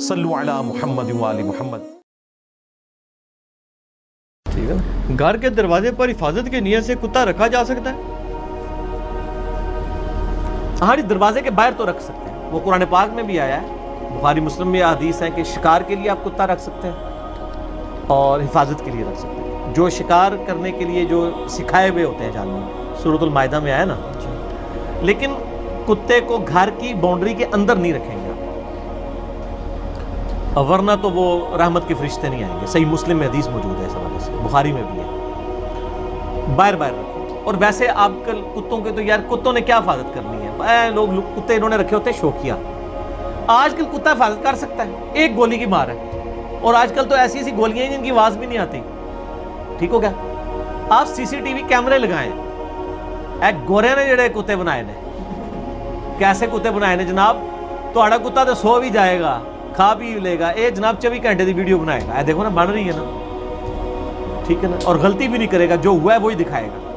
صلو علی محمد و آل محمد. ٹھیک ہے نا. گھر کے دروازے پر حفاظت کی نیت سے کتا رکھا جا سکتا ہے؟ ہاں جی، دروازے کے باہر تو رکھ سکتے ہیں. وہ قرآن پاک میں بھی آیا ہے، بخاری مسلم میں حدیث ہے کہ شکار کے لیے آپ کتا رکھ سکتے ہیں اور حفاظت کے لیے رکھ سکتے ہیں. جو شکار کرنے کے لیے جو سکھائے ہوئے ہوتے ہیں جانور، سورۃ المائدہ میں آیا نا. لیکن کتے کو گھر کی باؤنڈری کے اندر نہیں رکھیں گے آپ، ورنہ تو وہ رحمت کے فرشتے نہیں آئیں گے. صحیح مسلم میں حدیث موجود ہے اس حوالے سے، بخاری میں بھی ہے. باہر رکھیں. اور ویسے آج کل کتوں کے تو یار کتوں نے کیا حفاظت کرنی ہے، لوگ کتے انہوں نے رکھے ہوتے ہیں شوقیہ. آج کل کتا حفاظت کر سکتا ہے، ایک گولی کی مار ہے. اور آج کل تو ایسی ایسی گولیاں ہیں جن کی آواز بھی نہیں آتی. ٹھیک ہو گیا. آپ سی سی ٹی وی کیمرے لگائیں. ایک گورے نے جڑے کتے بنائے نے، کیسے کتے بنائے نے جناب، تہاڑا کتا تو سو بھی جائے گا، کھا بھی لے گا، اے جناب 24 گھنٹے دی ویڈیو بنائے گا. دیکھو نا بن رہی ہے نا. ٹھیک ہے نا. اور غلطی بھی نہیں کرے گا، جو ہوا ہے وہی دکھائے گا.